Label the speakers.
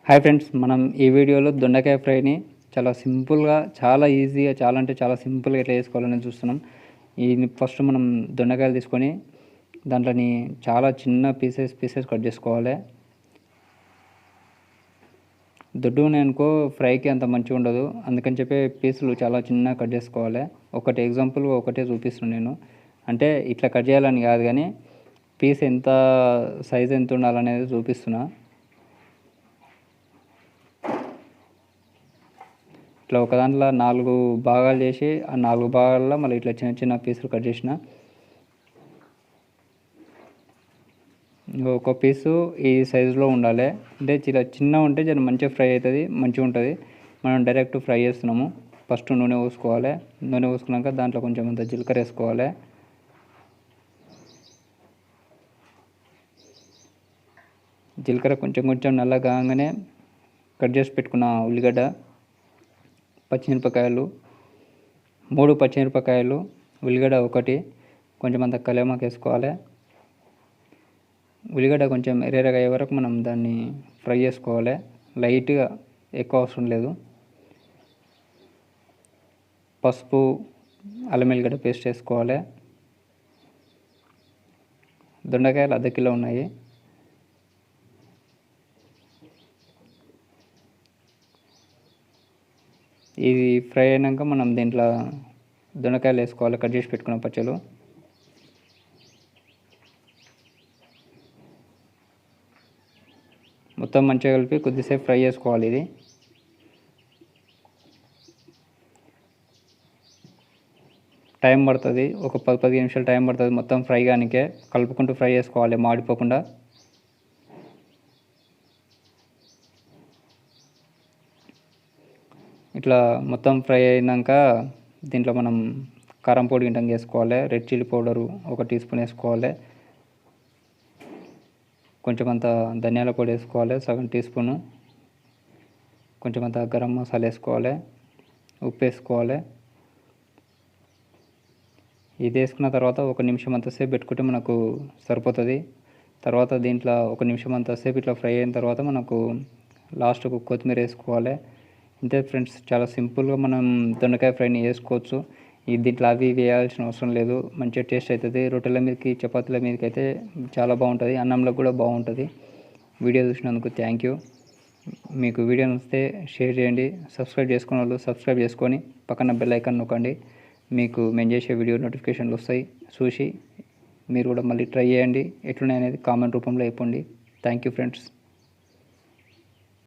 Speaker 1: Hi friends, మనం ఈ వీడియోలో దొండకాయ ఫ్రైని చాలా సింపుల్గా, చాలా ఈజీగా, చాలా అంటే చాలా సింపుల్గా ఎట్లా చేసుకోవాలని చూస్తున్నాం. ఫస్ట్ మనం దొండకాయలు తీసుకొని దాంట్లోని చాలా చిన్న పీసెస్ కట్ చేసుకోవాలి. దొడ్డు అనుకో ఫ్రైకి అంత మంచిగా ఉండదు, అందుకని చెప్పి పీసులు చాలా చిన్నగా కట్ చేసుకోవాలి. ఎగ్జాంపుల్ ఒకటే చూపిస్తున్నాను నేను. అంటే ఇట్లా కట్ చేయాలని కాదు, కానీ పీస్ ఎంత సైజ్ ఎంత ఉండాలనేది చూపిస్తున్నా. ఇట్లా ఒక దాంట్లో 4 భాగాలు చేసి ఆ 4 భాగాల్లో మళ్ళీ ఇట్లా చిన్న చిన్న పీసులు కట్ చేసిన. ఒక పీసు ఈ సైజులో ఉండాలి. అంటే ఇలా చిన్న ఉంటే జర మంచిగా ఫ్రై అవుతుంది, మంచిగా ఉంటుంది. మనం డైరెక్ట్ ఫ్రై చేస్తున్నాము. ఫస్ట్ నూనె పోసుకోవాలి. నూనె పోసుకున్నాక దాంట్లో కొంచెం అంత జీలకర్ర వేసుకోవాలి. జీలకర్ర కొంచెం నల్లగా కాగానే కట్ చేసి పెట్టుకున్న ఉల్లిగడ్డ, పచ్చిమిరపకాయలు 3 పచ్చిమిరపకాయలు, ఉల్లిగడ్డ 1, కొంచెం అంత కరివేపాకు వేసుకోవాలి. ఉల్లిగడ్డ కొంచెం ఎర్రగా అయ్యే వరకు మనం దాన్ని ఫ్రై చేసుకోవాలి. లైట్గా, ఎక్కువ అవసరం లేదు. పసుపు, అల్లం ఎల్లిగడ్డ పేస్ట్ వేసుకోవాలి. దొండకాయలు అర్ధ కిలో ఉన్నాయి. ఇది ఫ్రై అయినాక మనం దీంట్లో దొండకాయలు వేసుకోవాలి, కట్ చేసి పెట్టుకున్న పచ్చలు. మొత్తం మంచిగా కలిపి కొద్దిసేపు ఫ్రై చేసుకోవాలి. ఇది టైం పడుతుంది, ఒక 10-15 నిమిషాలు టైం పడుతుంది మొత్తం ఫ్రై కానికే. కలుపుకుంటూ ఫ్రై చేసుకోవాలి మాడిపోకుండా. ఇట్లా మొత్తం ఫ్రై అయినాక దీంట్లో మనం కారం పొడి గింటంగా వేసుకోవాలి. Red chilli powder 1 teaspoon వేసుకోవాలి. కొంచెం అంత ధనియాల పొడి వేసుకోవాలి, సగం టీ స్పూను. కొంచెం అంత గరం మసాలా వేసుకోవాలి. ఉప్పు వేసుకోవాలి. ఇది వేసుకున్న తర్వాత 1 నిమిషం అంతసేపు పెట్టుకుంటే మనకు సరిపోతుంది. తర్వాత దీంట్లో 1 నిమిషం అంతసేపు ఇట్లా ఫ్రై అయిన తర్వాత మనకు లాస్ట్కు కొత్తిమీర వేసుకోవాలి. ఇంతే ఫ్రెండ్స్, చాలా సింపుల్గా మనం దొండకాయ ఫ్రైని చేసుకోవచ్చు. దీంట్లో అవి వేయాల్సిన అవసరం లేదు. మంచిగా టేస్ట్ అవుతుంది. రొట్టెల మీదకి, చపాతీల మీదకి అయితే చాలా బాగుంటుంది. అన్నంలో కూడా బాగుంటుంది. వీడియో చూసినందుకు థ్యాంక్ యూ. మీకు వీడియో నచ్చితే షేర్ చేయండి. సబ్స్క్రైబ్ చేసుకున్న వాళ్ళు సబ్స్క్రైబ్ చేసుకొని పక్కన బెల్ ఐకాన్ నొక్కండి. మీకు మేము చేసే వీడియో నోటిఫికేషన్లు వస్తాయి. చూసి మీరు కూడా మళ్ళీ ట్రై చేయండి. ఎట్లున్నాయి అనేది కామెంట్ రూపంలో చెప్పండి. Thank you friends.